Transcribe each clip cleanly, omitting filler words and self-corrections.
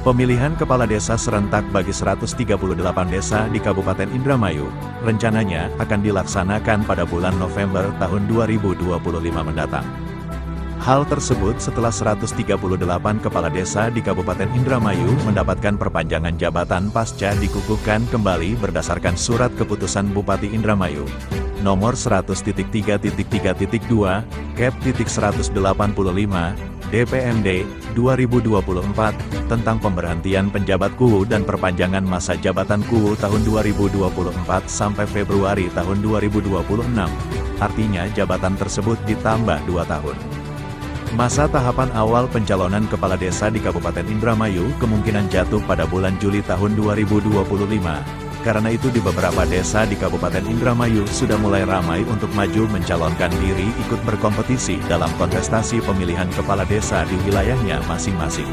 Pemilihan kepala desa serentak bagi 138 desa di Kabupaten Indramayu, rencananya akan dilaksanakan pada bulan November tahun 2025 mendatang. Hal tersebut setelah 138 kepala desa di Kabupaten Indramayu mendapatkan perpanjangan jabatan pasca dikukuhkan kembali berdasarkan Surat Keputusan Bupati Indramayu nomor 100.3.3.2, Kep.185, DPMD 2024 tentang pemberhentian penjabat KUU dan perpanjangan masa jabatan KUU tahun 2024 sampai Februari tahun 2026. Artinya jabatan tersebut ditambah 2 tahun. Masa tahapan awal pencalonan kepala desa di Kabupaten Indramayu kemungkinan jatuh pada bulan Juli tahun 2025. Karena itu di beberapa desa di Kabupaten Indramayu sudah mulai ramai untuk maju mencalonkan diri ikut berkompetisi dalam kontestasi pemilihan kepala desa di wilayahnya masing-masing.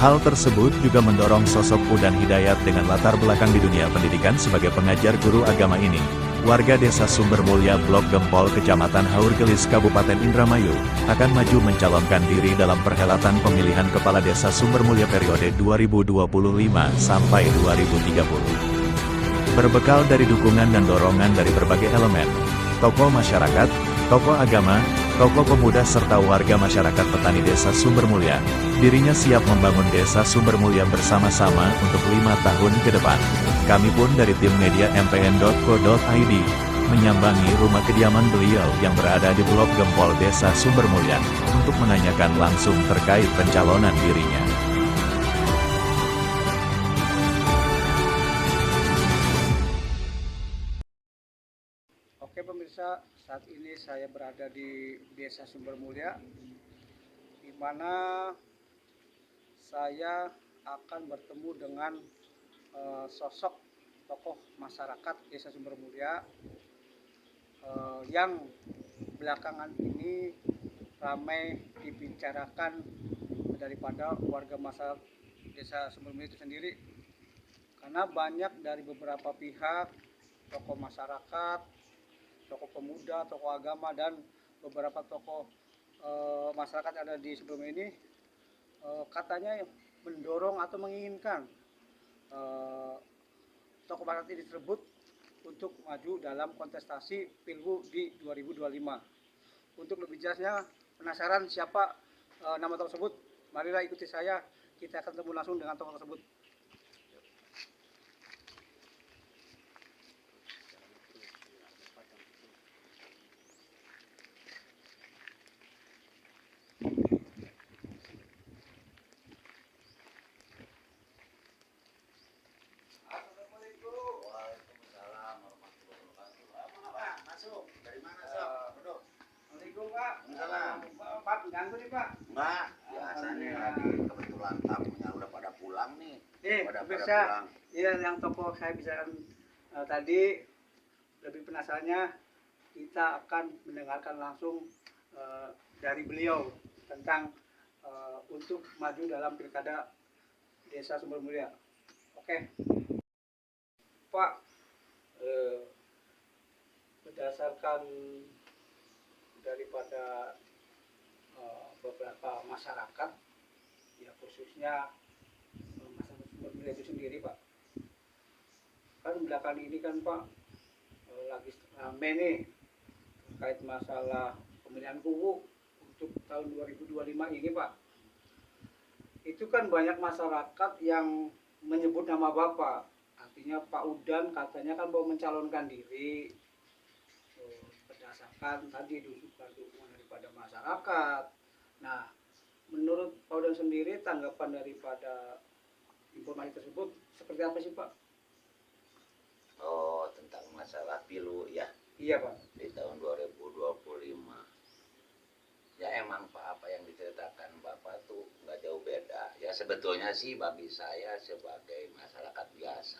Hal tersebut juga mendorong sosok Udan Hidayat dengan latar belakang di dunia pendidikan sebagai pengajar guru agama ini. Warga Desa Sumbermulya Blok Gempol Kecamatan Haurgelis Kabupaten Indramayu akan maju mencalonkan diri dalam perhelatan pemilihan kepala desa Sumbermulya periode 2025 sampai 2030. Berbekal dari dukungan dan dorongan dari berbagai elemen, tokoh masyarakat, tokoh agama, tokoh pemuda serta warga masyarakat petani desa Sumbermulya, dirinya siap membangun desa Sumbermulya bersama-sama untuk 5 tahun ke depan. Kami pun dari tim media mpn.co.id menyambangi rumah kediaman beliau yang berada di Blok Gempol Desa Sumbermulya untuk menanyakan langsung terkait pencalonan dirinya. Oke pemirsa, saat ini saya berada di Desa Sumbermulya, di mana saya akan bertemu dengan sosok tokoh masyarakat Desa Sumbermulya yang belakangan ini ramai dibicarakan daripada warga masyarakat Desa Sumbermulya itu sendiri, karena banyak dari beberapa pihak, tokoh masyarakat, tokoh pemuda, tokoh agama, dan beberapa tokoh masyarakat yang ada di sebelum ini katanya mendorong atau menginginkan tokoh masyarakat ini tersebut untuk maju dalam kontestasi Pilgub di 2025. Untuk lebih jelasnya, penasaran siapa nama tokoh tersebut? Marilah ikuti saya, kita akan ketemu langsung dengan tokoh tersebut. Pak, ganggu nih Pak. Mbak, biasanya lagi kebetulan tamunya udah pada pulang nih. Pada Bisa. pulang. Iya, yang tokoh saya bicarakan tadi, lebih penasarannya kita akan mendengarkan langsung dari beliau tentang untuk maju dalam pilkada Desa Sumbermulya. Oke, Pak, berdasarkan daripada beberapa masyarakat, ya khususnya masyarakat Sumbermulya itu sendiri, Pak. Kan belakangan ini kan Pak lagi rame nih terkait masalah pemilihan KUU untuk tahun 2025 ini, Pak. Itu kan banyak masyarakat yang menyebut nama Bapak. Artinya Pak Udan katanya kan mau mencalonkan diri berdasarkan tadi dukungan daripada masyarakat. Nah, menurut Pak Udan sendiri tanggapan daripada informasi tersebut seperti apa sih Pak? Oh, tentang masalah pilu ya. Iya Pak. Di tahun 2025. Ya emang Pak, apa yang diceritakan Bapak tuh nggak jauh beda. Ya sebetulnya sih bagi saya sebagai masyarakat biasa.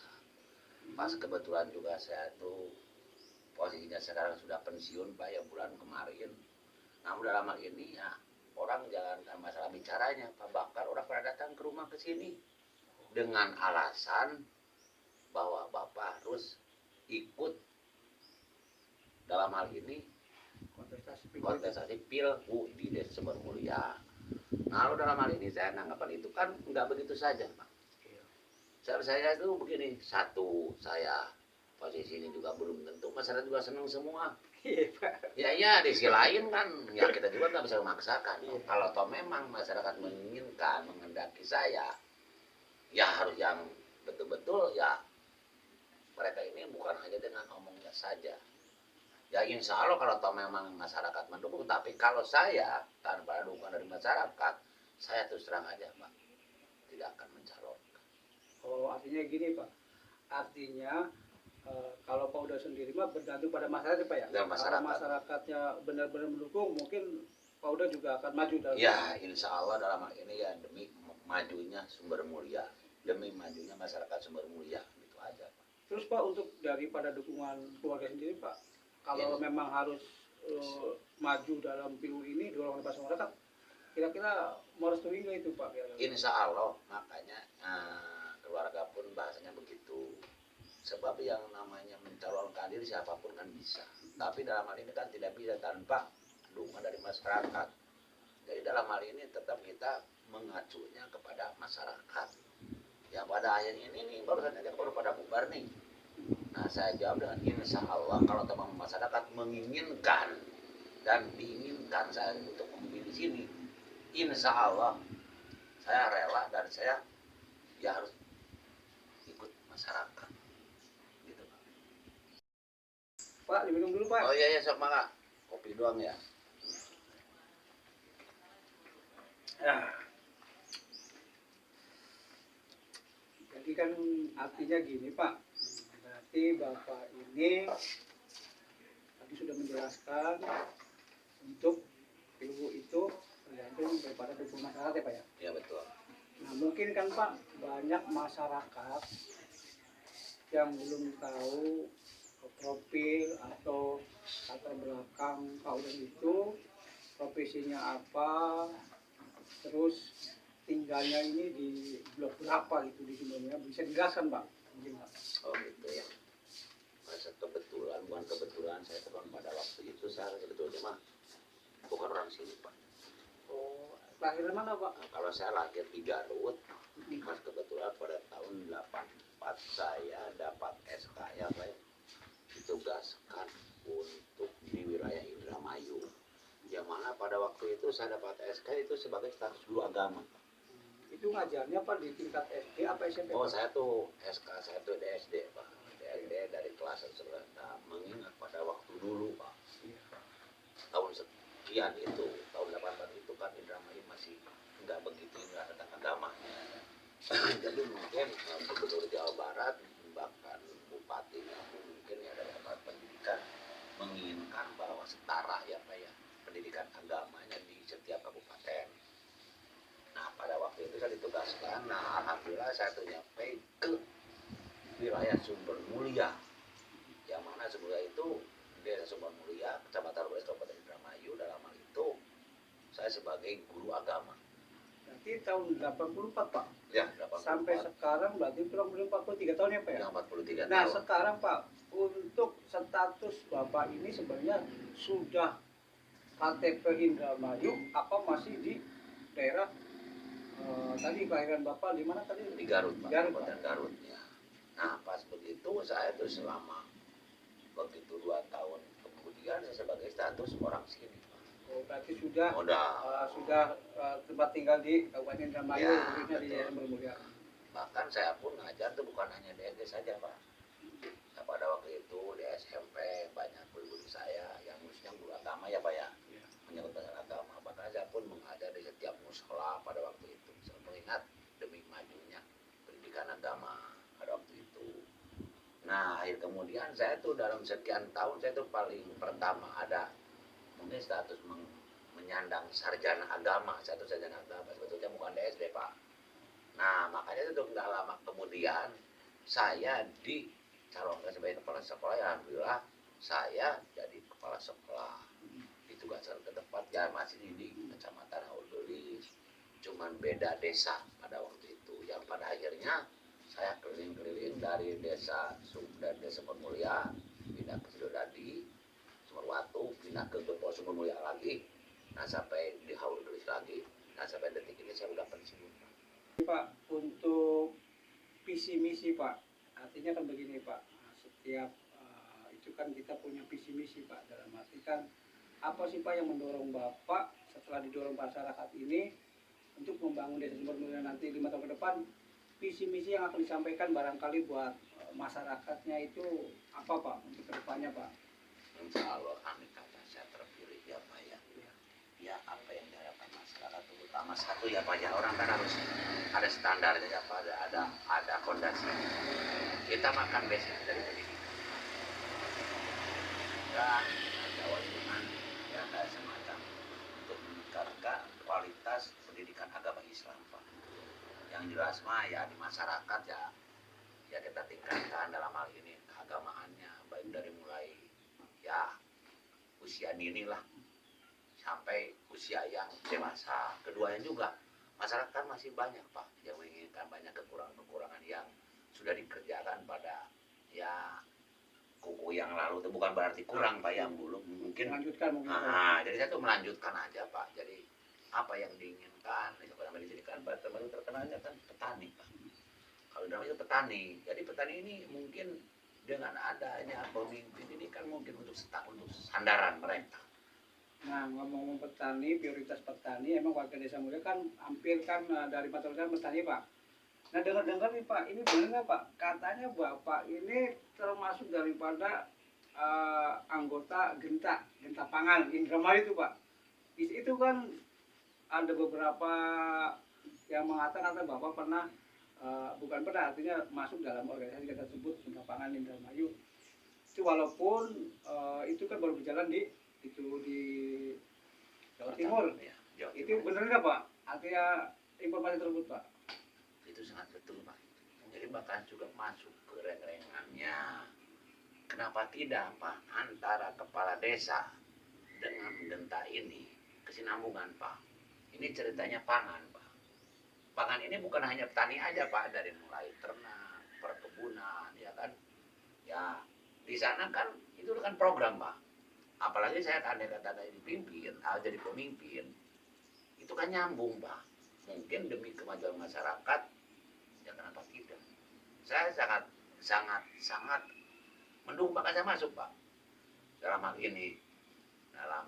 Pas kebetulan juga saya tuh posisinya sekarang sudah pensiun Pak ya bulan kemarin. Namun dalam hal ini ya orang jangankan masalah bicaranya, Pak Bakar orang pada datang ke rumah ke sini dengan alasan bahwa Bapak harus ikut dalam hal ini kontestasi pilgub di Desa Sumber Mulia. Nah, dalam hal ini saya nanggapan itu kan nggak begitu saja, Pak. Saya itu begini, satu, saya posisi ini juga belum tentu masyarakat juga senang semua. Iya, Pak. Ya, di sisi lain kan, ya kita juga nggak bisa memaksakan. Kalau toh memang masyarakat menginginkan, menghendaki saya, ya harus yang betul-betul ya mereka ini bukan hanya dengan omongnya saja. Ya insya Allah kalau toh memang masyarakat mendukung, tapi kalau saya tanpa dukungan dari masyarakat, saya terus terang aja, Pak, tidak akan mencalonkan. Oh, artinya gini, Pak. Artinya kalau Pak Uda sendiri mah bergantung pada masyarakat, Pak ya. Dan masyarakat. Kalau masyarakatnya benar-benar mendukung, mungkin Pak Uda juga akan maju dalam. Ya, insya Allah dalam hal ini ya demi majunya Sumber Mulia, demi majunya masyarakat Sumber Mulia, gitu aja, Pak. Terus Pak, untuk daripada dukungan keluarga sendiri, Pak, kalau memang harus maju dalam pilu ini dorongan masyarakat, kira-kira mau restui nggak itu, Pak? Insya Allah, makanya keluarga pun bahasanya begitu. Sebab yang namanya mencalonkan diri siapapun kan bisa. Tapi dalam hal ini kan tidak bisa tanpa dukungan dari masyarakat. Jadi dalam hal ini tetap kita mengacunya kepada masyarakat. Yang pada akhirnya ini barusan aja baru pada bubar nih. Nah, saya jawab dengan insya Allah kalau teman masyarakat menginginkan dan diinginkan saya untuk memimpin di sini, insya Allah saya rela dan saya ya harus ikut masyarakat. Gitu, Pak. Pak, diminum dulu, Pak. Oh iya, sok Maka. Kopi doang ya. Ya. Jadi kan artinya gini, Pak. Berarti Bapak ini tadi sudah menjelaskan untuk pilgub itu tergantung daripada dukungan masyarakat ya, Pak ya. Iya betul. Nah, mungkin kan Pak, banyak masyarakat yang belum tahu profil atau latar belakang Pak Uda itu, profesinya apa, terus tinggalnya ini di blok berapa gitu di sini, bisa dijelaskan, Pak? Mungkin, Pak. Oh gitu ya. Masa kebetulan, bukan kebetulan saya terbang pada waktu itu saya sebetulnya mah bukan orang sini, Pak. Oh, lahir mana, Pak? Nah, kalau saya lahir di Garut, mas kebetulan pada tahun 84 saya dapat SK ya, Pak, ditugaskan untuk di wilayah Indramayu. Yang mana pada waktu itu saya dapat SK itu sebagai status guru agama. Itu ngajarnya Pak di tingkat SD apa SMP? Oh, saya tuh SK saya tuh DSD, Pak. DSD dari kelas 11. Nah, mengingat pada waktu dulu, Pak. Tahun sekian itu, tahun 84 itu kan Indramayu masih nggak begitu nggak tentang agamanya. Jadi mungkin Gubernur Jawa Barat bahkan bupati mungkin ya dari aparat pendidikan menginginkan bahwa setara ya Pak ya pendidikan agamanya di setiap kabupaten. Nah pada waktu itu saya ditugaskan, nah alhamdulillah saya tuh nyampe ke wilayah Sumber Mulia, yang mana sebenarnya itu Desa Sumber Mulia, Kecamatan Ruas, Kabupaten Indramayu. Dalam hal itu saya sebagai guru agama. Berarti tahun 84 Pak? Ya, 84. Sampai sekarang berarti kurang lebih 43 tahun ya Pak ya? Ya, 43 nah tahun. sekarang Pak, untuk status Bapak ini sebenarnya sudah KTP Indramayu apa masih di daerah tadi kelahiran Bapak di mana tadi? Di Garut, Pak. Garut, Kabupaten Garut ya. Nah pas begitu saya tuh selama begitu 2 tahun kemudian saya sebagai status orang sini, Pak. Oh, berarti sudah Udah. tempat tinggal di Kabupaten Indramayu, Ya, khususnya di betul. Sumber Mulia. Bahkan saya pun ngajar tuh bukan hanya di SD saja, Pak. Nah, pada waktu itu di SMP banyak guru saya yang khususnya guru agama ya, Pak ya. Menyangkut masalah agama. Bahkan saya pun mengajar di setiap musola pada waktu itu. Saya mengingat demi majunya pendidikan agama pada waktu itu. Nah, akhir kemudian saya tuh dalam sekian tahun saya tuh paling pertama ada mungkin status menyandang sarjana agama, satu sarjana agama, sebetulnya bukan DSD Pak. Nah makanya itu nggak lama kemudian saya dicalonkan sebagai kepala sekolah, ya alhamdulillah saya jadi kepala sekolah, ditugaskan ke tempat ya masih di Kecamatan Haurgelis, cuman beda desa pada waktu itu, yang pada akhirnya saya keliling-keliling dari desa Sumber Mulia pindah ke Sidodadi. Sumberwatu, pindah ke Gempol Sumber Mulia lagi, nah sampai di Haur Gelis lagi, nah sampai detik ini saya udah pensiun. Pak, untuk visi misi Pak, artinya kan begini Pak, setiap itu kan kita punya visi misi Pak, dalam arti kan apa sih Pak yang mendorong Bapak setelah didorong masyarakat ini untuk membangun desa Sumber Mulia nanti 5 tahun ke depan, visi misi yang akan disampaikan barangkali buat masyarakatnya itu apa Pak untuk kedepannya Pak? Insya Allah amin kata saya terpilih ya Pak ya. Ya apa yang diharapkan masyarakat terutama satu ya Pak ya, orang kan harus ada standarnya ya Pak, ada fondasi. Kita makan basic dari pendidikan dan ada lingkungan ya kayak semacam untuk meningkatkan kualitas pendidikan agama Islam Pak. Yang jelas mah ya di masyarakat ya kita tingkatkan dalam hal ini keagamaannya, baik dari mulai ya usia dini lah sampai usia yang dewasa. Keduanya juga masyarakat masih banyak Pak yang menginginkan banyak kekurangan-kekurangan yang sudah dikerjakan pada ya kuku yang lalu. Itu bukan berarti kurang Pak, yang belum mungkin Melanjutkan mungkin. jadi saya tuh melanjutkan aja Pak. Jadi apa yang diinginkan itu kan dijadikan baru terkenalnya kan petani Pak. Kalau dalam itu petani, jadi petani ini mungkin dengan adanya pemimpin ini kan mungkin untuk sandaran mereka. Nah, ngomong petani, prioritas petani, emang warga Desa Mulia kan hampir kan dari 400 petani Pak. Nah, dengar-dengar nih Pak, ini benar nggak Pak? Katanya Bapak ini termasuk daripada anggota Genta Pangan Indramayu itu Pak. Itu kan ada beberapa yang mengatakan Bapak pernah bukan pernah, artinya masuk dalam organisasi kita sebut Genta Pangan Indramayu. Itu walaupun itu kan baru berjalan di Jawa Timur. Ya, Jawa Itu Timur. benar nggak Pak? Artinya informasi tersebut Pak? Itu sangat betul Pak. Jadi bahkan juga masuk ke reng-rengannya. Kenapa tidak Pak, antara kepala desa dengan Genta ini kesinambungan Pak. Ini ceritanya pangan Pak. Pangan ini bukan hanya petani aja Pak, dari mulai ternak, perkebunan ya kan. Ya di sana kan itu kan program Pak. Apalagi saya kan kata dipimpin, jadi pemimpin, itu kan nyambung Pak. Mungkin demi kemajuan masyarakat, ya kenapa tidak? Saya sangat mendukung Pak, saya masuk Pak dalam hal ini, dalam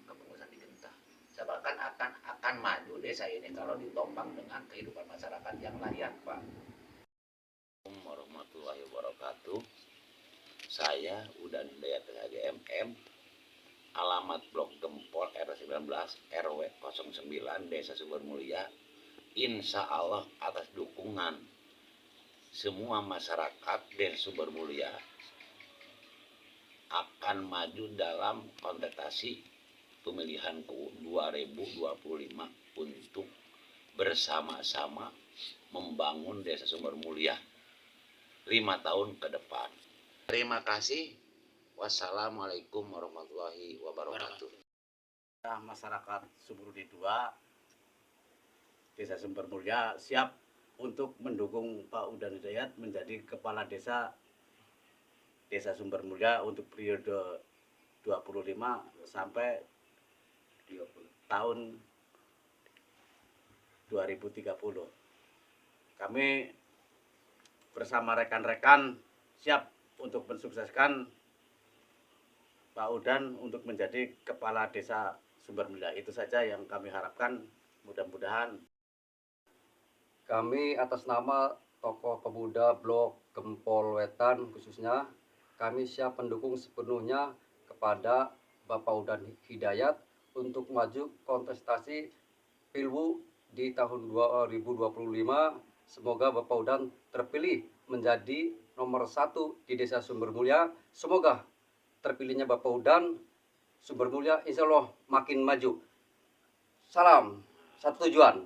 kepengurusan di Genta. Saya bahkan akan maju desa ini kalau ditopang dengan kehidupan masyarakat yang layak Pak. Assalamualaikum warahmatullahi wabarakatuh. Saya Udan Hidayat HGMM, alamat Blok Gempol R19 RW 09 Desa Sumber Mulia. Insya Allah atas dukungan semua masyarakat Desa Sumber Mulia akan maju dalam kontestasi pemilihan 2025 untuk bersama-sama membangun Desa Sumber Mulia 5 tahun ke depan. Terima kasih. Wassalamualaikum warahmatullahi wabarakatuh. Masyarakat Suburudi 2 Desa Sumber Mulia siap untuk mendukung Pak Udan Hidayat menjadi kepala desa Sumber Mulia untuk periode 25 sampai 30 tahun 2030. Kami bersama rekan-rekan siap untuk mensukseskan Pak Udan untuk menjadi kepala desa Sumber Mulia. Itu saja yang kami harapkan, mudah-mudahan. Kami atas nama tokoh pemuda Blok Gempol Wetan khususnya, kami siap mendukung sepenuhnya kepada Bapak Udan Hidayat untuk maju kontestasi Pilwu di tahun 2025. Semoga Bapak Udan terpilih menjadi nomor 1 di Desa Sumber Mulia. Semoga terpilihnya Bapak Udan, Sumber Mulia insya Allah makin maju. Salam, satu tujuan.